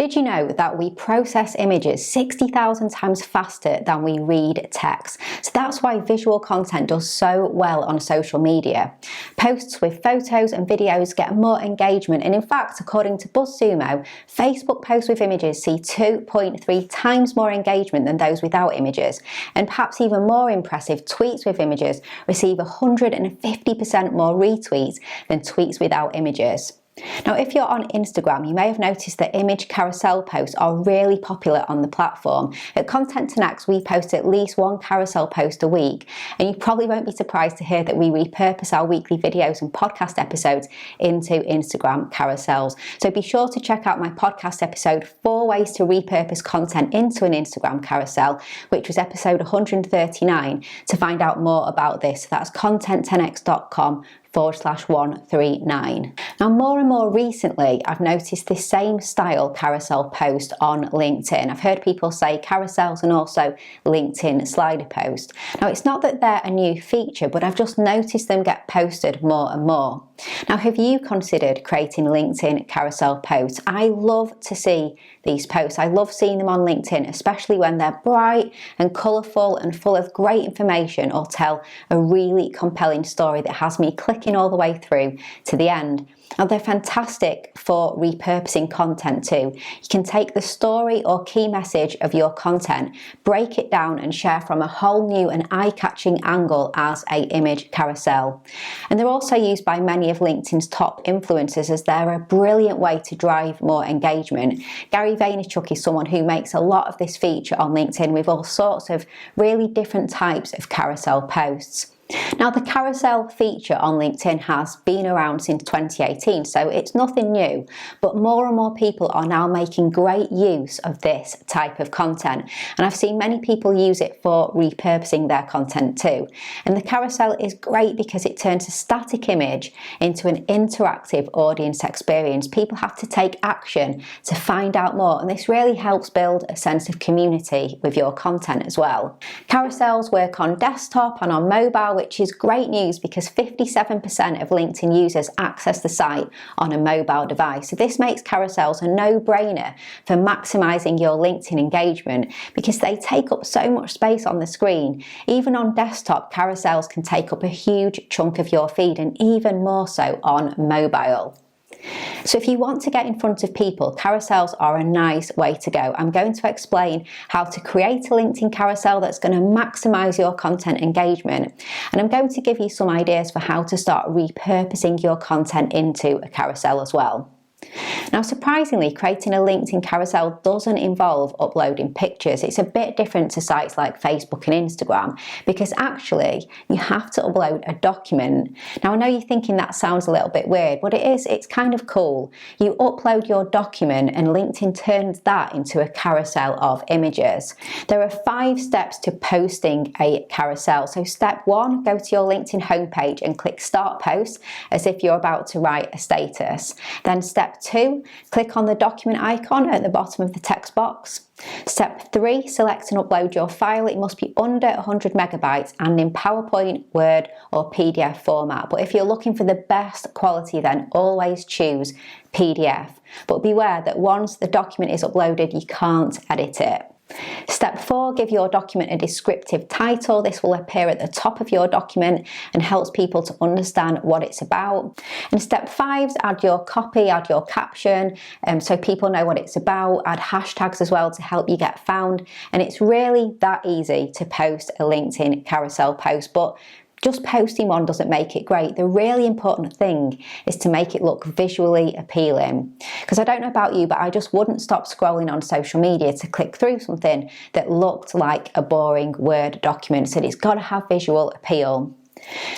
Did you know that we process images 60,000 times faster than we read text? So that's why visual content does so well on social media. Posts with photos and videos get more engagement, and in fact, according to BuzzSumo, Facebook posts with images see 2.3 times more engagement than those without images. And perhaps even more impressive, tweets with images receive 150% more retweets than tweets without images. Now, if you're on Instagram, you may have noticed that image carousel posts are really popular on the platform. At Content 10X, we post at least one carousel post a week, and you probably won't be surprised to hear that we repurpose our weekly videos and podcast episodes into Instagram carousels. So be sure to check out my podcast episode, 4 Ways to Repurpose Content into an Instagram Carousel, which was episode 139, to find out more about this. That's content10x.com/139. Now, more and more recently, I've noticed this same style carousel post on LinkedIn. I've heard people say carousels and also LinkedIn slider post. Now, it's not that they're a new feature, but I've just noticed them get posted more and more. Now, have you considered creating LinkedIn carousel posts? I love to see these posts. I love seeing them on LinkedIn, especially when they're bright and colourful and full of great information or tell a really compelling story that has me clicking all the way through to the end. Now, they're fantastic for repurposing content too. You can take the story or key message of your content, break it down and share from a whole new and eye-catching angle as an image carousel. And they're also used by many of LinkedIn's top influencers as they're a brilliant way to drive more engagement. Gary Vaynerchuk is someone who makes a lot of this feature on LinkedIn with all sorts of really different types of carousel posts. Now, the carousel feature on LinkedIn has been around since 2018, so it's nothing new, but more and more people are now making great use of this type of content, and I've seen many people use it for repurposing their content too. And the carousel is great because it turns a static image into an interactive audience experience. People have to take action to find out more, and this really helps build a sense of community with your content as well. Carousels work on desktop and on mobile, which is great news because 57% of LinkedIn users access the site on a mobile device. So this makes carousels a no-brainer for maximizing your LinkedIn engagement because they take up so much space on the screen. Even on desktop, carousels can take up a huge chunk of your feed, and even more so on mobile. So if you want to get in front of people, carousels are a nice way to go. I'm going to explain how to create a LinkedIn carousel that's going to maximize your content engagement. And I'm going to give you some ideas for how to start repurposing your content into a carousel as well. Now, surprisingly, creating a LinkedIn carousel doesn't involve uploading pictures. It's a bit different to sites like Facebook and Instagram because actually you have to upload a document. Now, I know you're thinking that sounds a little bit weird, but it's kind of cool. You upload your document and LinkedIn turns that into a carousel of images. There are 5 steps to posting a carousel. So step 1, go to your LinkedIn homepage and click Start Post as if you're about to write a status. Then step 2, click on the document icon at the bottom of the text box. Step 3, select and upload your file. It must be under 100 megabytes and in PowerPoint, Word or PDF format. But if you're looking for the best quality, then always choose PDF. But beware that once the document is uploaded, you can't edit it. Step 4, give your document a descriptive title. This will appear at the top of your document and helps people to understand what it's about. And step 5, add your copy, add your caption, so people know what it's about. Add hashtags as well to help you get found. And it's really that easy to post a LinkedIn carousel post, but just posting one doesn't make it great. The really important thing is to make it look visually appealing. Because I don't know about you, but I just wouldn't stop scrolling on social media to click through something that looked like a boring Word document. So it's got to have visual appeal.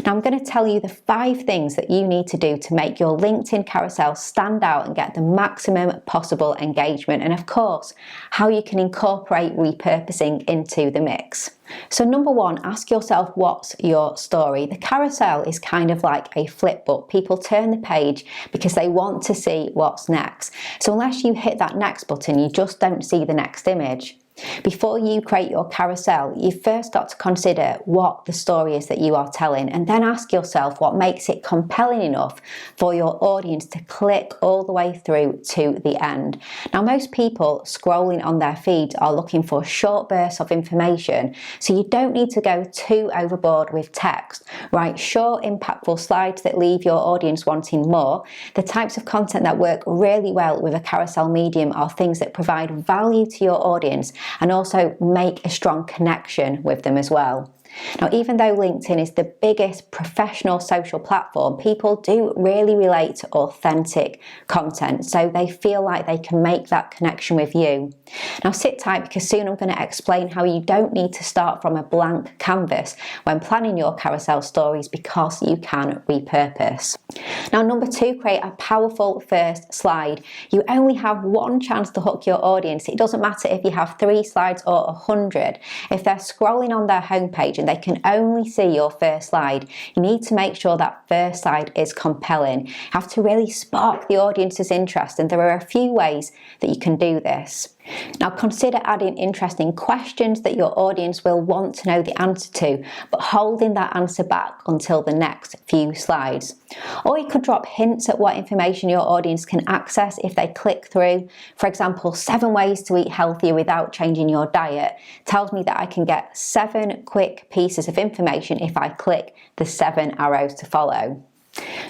Now, I'm going to tell you the 5 things that you need to do to make your LinkedIn carousel stand out and get the maximum possible engagement, and of course, how you can incorporate repurposing into the mix. So number 1, ask yourself, what's your story? The carousel is kind of like a flip book. People turn the page because they want to see what's next. So unless you hit that next button, you just don't see the next image. Before you create your carousel, you've first got to consider what the story is that you are telling, and then ask yourself what makes it compelling enough for your audience to click all the way through to the end. Now, most people scrolling on their feeds are looking for short bursts of information, so you don't need to go too overboard with text. Write short, impactful slides that leave your audience wanting more. The types of content that work really well with a carousel medium are things that provide value to your audience and also make a strong connection with them as well. Now, even though LinkedIn is the biggest professional social platform, people do really relate to authentic content, so they feel like they can make that connection with you. Now, sit tight, because soon I'm going to explain how you don't need to start from a blank canvas when planning your carousel stories, because you can repurpose. Now, number 2, create a powerful first slide. You only have one chance to hook your audience. It doesn't matter if you have 3 slides or 100. If they're scrolling on their homepage and they can only see your first slide, you need to make sure that first slide is compelling. You have to really spark the audience's interest, and there are a few ways that you can do this. Now, consider adding interesting questions that your audience will want to know the answer to, but holding that answer back until the next few slides. Or you could drop hints at what information your audience can access if they click through. For example, 7 ways to eat healthier without changing your diet tells me that I can get 7 quick pieces of information if I click the 7 arrows to follow.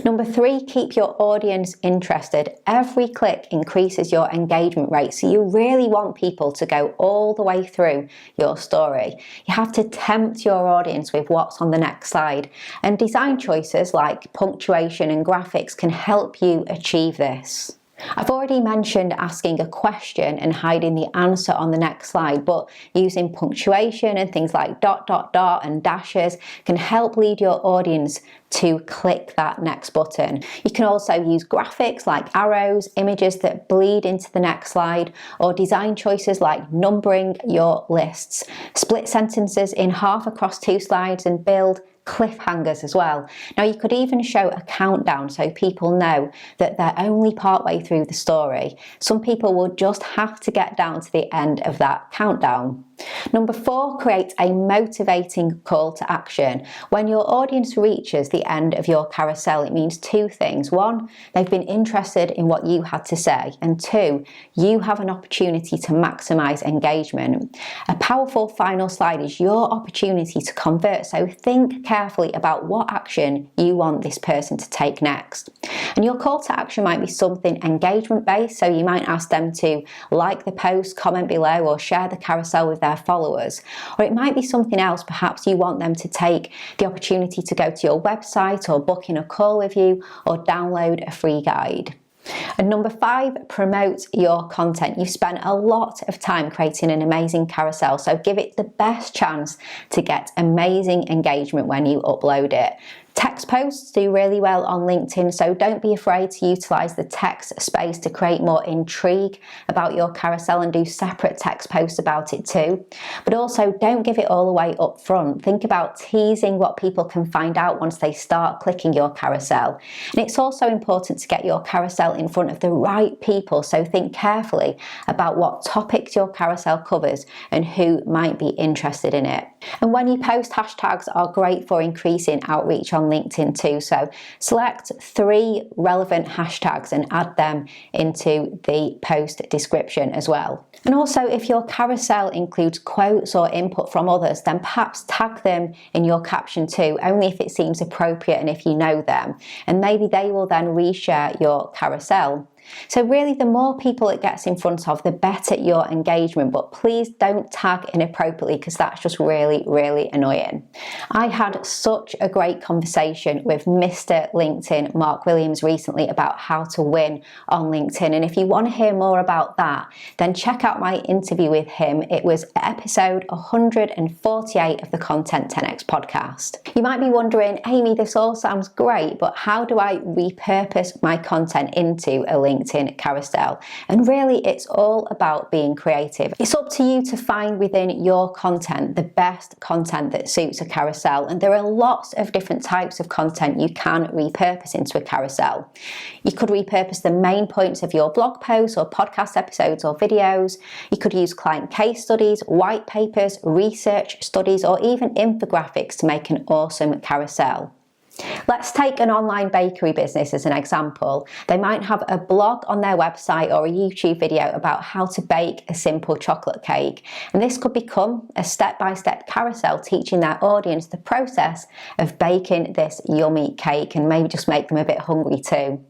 Number 3, keep your audience interested. Every click increases your engagement rate, so you really want people to go all the way through your story. You have to tempt your audience with what's on the next slide, and design choices like punctuation and graphics can help you achieve this. I've already mentioned asking a question and hiding the answer on the next slide, but using punctuation and things like ... and dashes can help lead your audience to click that next button. You can also use graphics like arrows, images that bleed into the next slide, or design choices like numbering your lists. Split sentences in half across 2 slides and build cliffhangers as well. Now, you could even show a countdown so people know that they're only partway through the story. Some people will just have to get down to the end of that countdown. Number 4, create a motivating call to action. When your audience reaches the end of your carousel, it means 2 things. 1, they've been interested in what you had to say, and 2, you have an opportunity to maximize engagement. A powerful final slide is your opportunity to convert, so think carefully about what action you want this person to take next. And your call to action might be something engagement based, so you might ask them to like the post, comment below, or share the carousel with their followers. Or it might be something else. Perhaps you want them to take the opportunity to go to your website, or book in a call with you, or download a free guide. And number 5, promote your content. You've spent a lot of time creating an amazing carousel, so give it the best chance to get amazing engagement when you upload it. Text posts do really well on LinkedIn, so don't be afraid to utilize the text space to create more intrigue about your carousel, and do separate text posts about it too. But also, don't give it all away up front. Think about teasing what people can find out once they start clicking your carousel. And it's also important to get your carousel in front of the right people, so think carefully about what topics your carousel covers and who might be interested in it. And when you post, hashtags are great for increasing outreach on LinkedIn too, so select 3 relevant hashtags and add them into the post description as well. And also, if your carousel includes quotes or input from others, then perhaps tag them in your caption too, only if it seems appropriate and if you know them, and maybe they will then reshare your carousel. So really, the more people it gets in front of, the better your engagement, but please don't tag inappropriately, because that's just really, really annoying. I had such a great conversation with Mr. LinkedIn, Mark Williams, recently about how to win on LinkedIn. And if you want to hear more about that, then check out my interview with him. It was episode 148 of the Content 10X podcast. You might be wondering, Amy, this all sounds great, but how do I repurpose my content into a LinkedIn LinkedIn carousel. And really, it's all about being creative. It's up to you to find within your content the best content that suits a carousel. And there are lots of different types of content you can repurpose into a carousel. You could repurpose the main points of your blog posts or podcast episodes or videos. You could use client case studies, white papers, research studies, or even infographics to make an awesome carousel. Let's take an online bakery business as an example. They might have a blog on their website or a YouTube video about how to bake a simple chocolate cake. And this could become a step-by-step carousel teaching their audience the process of baking this yummy cake, and maybe just make them a bit hungry too.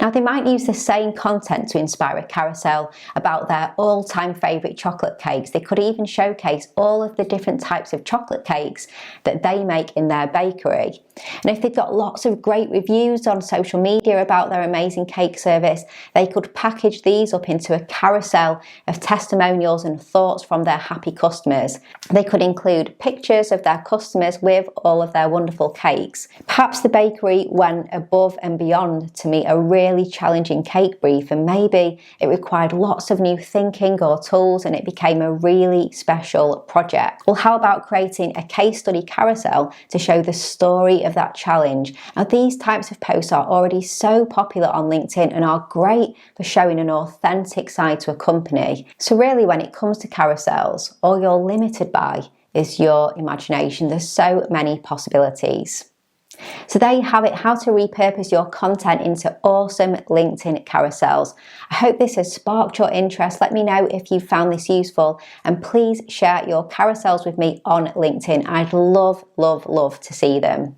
Now, they might use the same content to inspire a carousel about their all-time favourite chocolate cakes. They could even showcase all of the different types of chocolate cakes that they make in their bakery. And if they've got lots of great reviews on social media about their amazing cake service, they could package these up into a carousel of testimonials and thoughts from their happy customers. They could include pictures of their customers with all of their wonderful cakes. Perhaps the bakery went above and beyond to meet a really challenging cake brief, and maybe it required lots of new thinking or tools, and it became a really special project. Well, how about creating a case study carousel to show the story of that challenge? Now, these types of posts are already so popular on LinkedIn and are great for showing an authentic side to a company. So really, when it comes to carousels, all you're limited by is your imagination. There's so many possibilities. So there you have it, how to repurpose your content into awesome LinkedIn carousels. I hope this has sparked your interest. Let me know if you found this useful, and please share your carousels with me on LinkedIn. I'd love to see them.